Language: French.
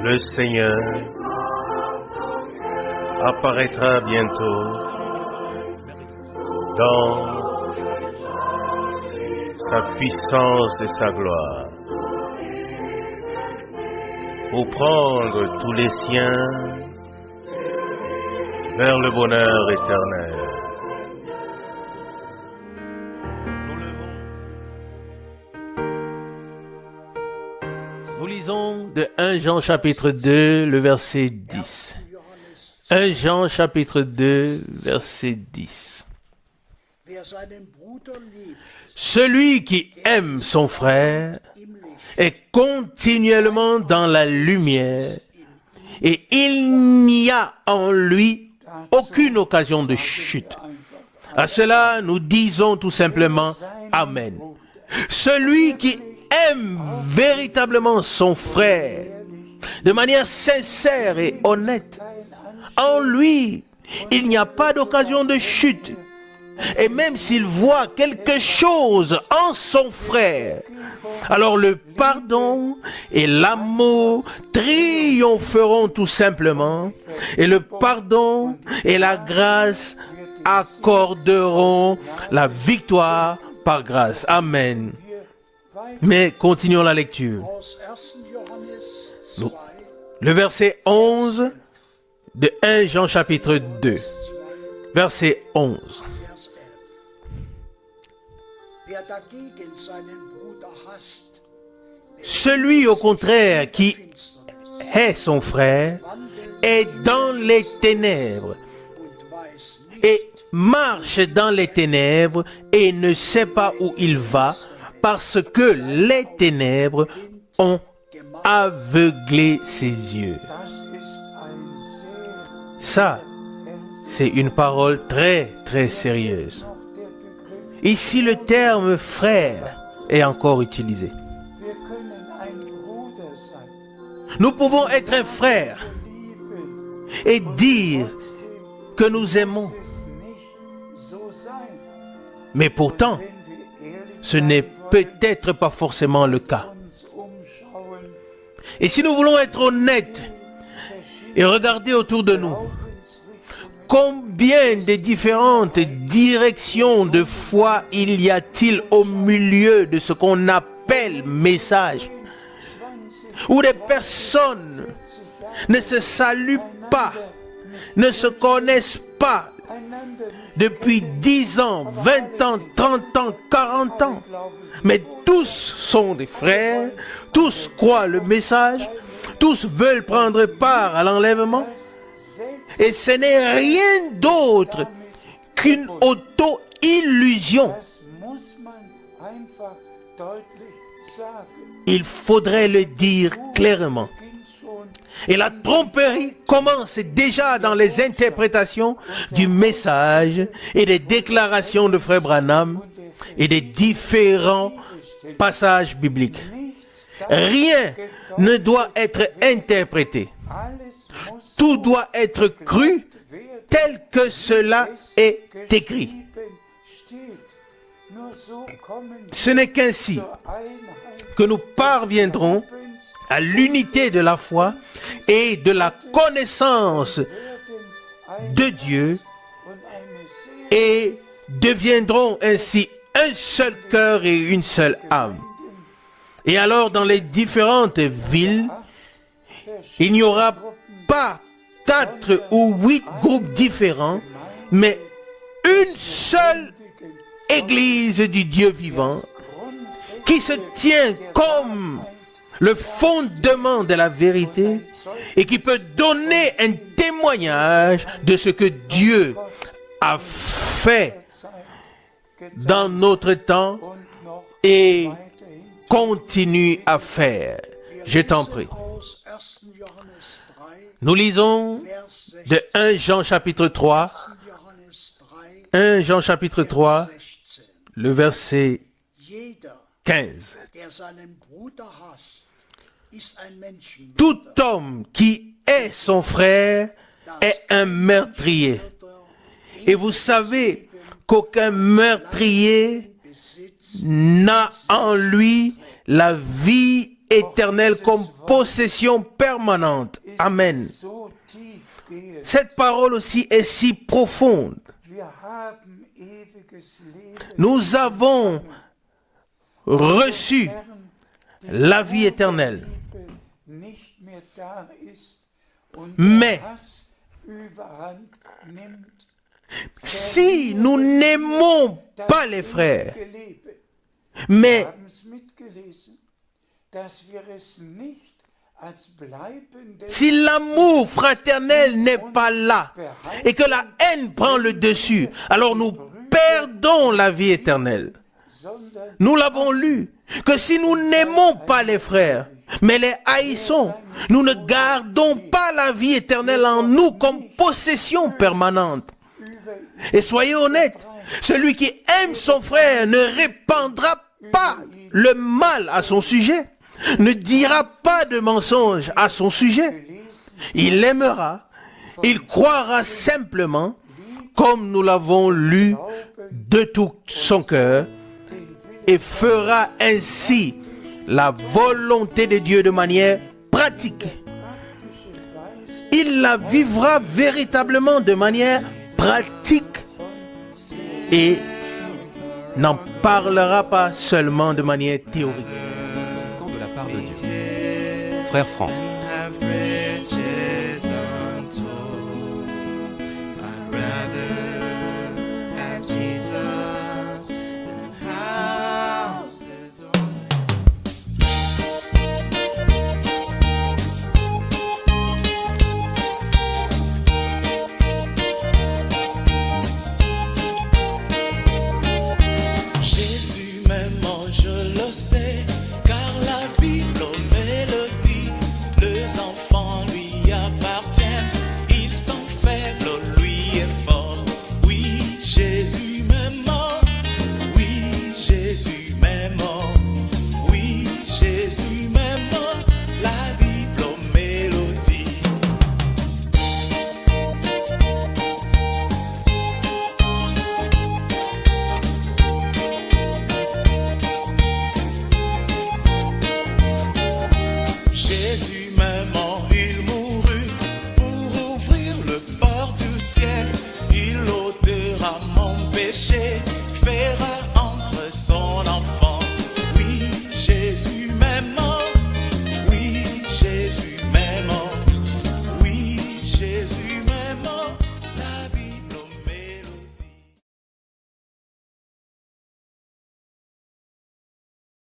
Le Seigneur apparaîtra bientôt dans sa puissance et sa gloire pour prendre tous les siens vers le bonheur éternel. Nous lisons de 1 Jean chapitre 2, le verset 10. 1 Jean chapitre 2, verset 10. Celui qui aime son frère est continuellement dans la lumière et il n'y a en lui aucune occasion de chute. À cela, nous disons tout simplement Amen. Celui qui aime véritablement son frère de manière sincère et honnête, en lui, il n'y a pas d'occasion de chute. Et même s'il voit quelque chose en son frère, alors le pardon et l'amour triompheront tout simplement, et le pardon et la grâce accorderont la victoire par grâce. Amen. Mais continuons la lecture. Le verset 11 de 1 Jean chapitre 2. Verset 11. Celui au contraire qui hait son frère est dans les ténèbres et marche dans les ténèbres et ne sait pas où il va parce que les ténèbres ont aveuglé ses yeux. Ça, c'est une parole très, très sérieuse. Ici, le terme frère est encore utilisé. Nous pouvons être un frère et dire que nous aimons. Mais pourtant, ce n'est peut-être pas forcément le cas. Et si nous voulons être honnêtes et regarder autour de nous, combien de différentes directions de foi il y a-t-il au milieu de ce qu'on appelle message, où des personnes ne se saluent pas, ne se connaissent pas depuis 10 ans, 20 ans, 30 ans, 40 ans. Mais tous sont des frères, tous croient le message, tous veulent prendre part à l'enlèvement. Et ce n'est rien d'autre qu'une auto-illusion. Il faudrait le dire clairement. Et la tromperie commence déjà dans les interprétations du message et des déclarations de Frère Branham et des différents passages bibliques. Rien ne doit être interprété. Tout doit être cru tel que cela est écrit. Ce n'est qu'ainsi que nous parviendrons à l'unité de la foi et de la connaissance de Dieu et deviendront ainsi un seul cœur et une seule âme. Et alors, dans les différentes villes, il n'y aura pas 4 ou 8 groupes différents, mais une seule Église du Dieu vivant qui se tient comme le fondement de la vérité et qui peut donner un témoignage de ce que Dieu a fait dans notre temps et continue à faire. Je t'en prie. Nous lisons de 1 Jean chapitre 3, 1 Jean chapitre 3, le verset 15. Tout homme qui hait son frère est un meurtrier. Et vous savez qu'aucun meurtrier n'a en lui la vie éternelle comme possession permanente. Amen. Cette parole aussi est si profonde. Nous avons reçu la vie éternelle. Mais si nous n'aimons pas les frères, mais si l'amour fraternel n'est pas là et que la haine prend le dessus, alors nous perdons la vie éternelle. Nous l'avons lu, que si nous n'aimons pas les frères, mais les haïssons, nous ne gardons pas la vie éternelle en nous comme possession permanente. Et soyez honnêtes, celui qui aime son frère ne répandra pas le mal à son sujet, ne dira pas de mensonges à son sujet. Il l'aimera, il croira simplement, comme nous l'avons lu, de tout son cœur, et fera ainsi la volonté de Dieu de manière pratique. Il la vivra véritablement de manière pratique et n'en parlera pas seulement de manière théorique. De la part de Dieu. Frère Franck. Il ôtera mon péché, fera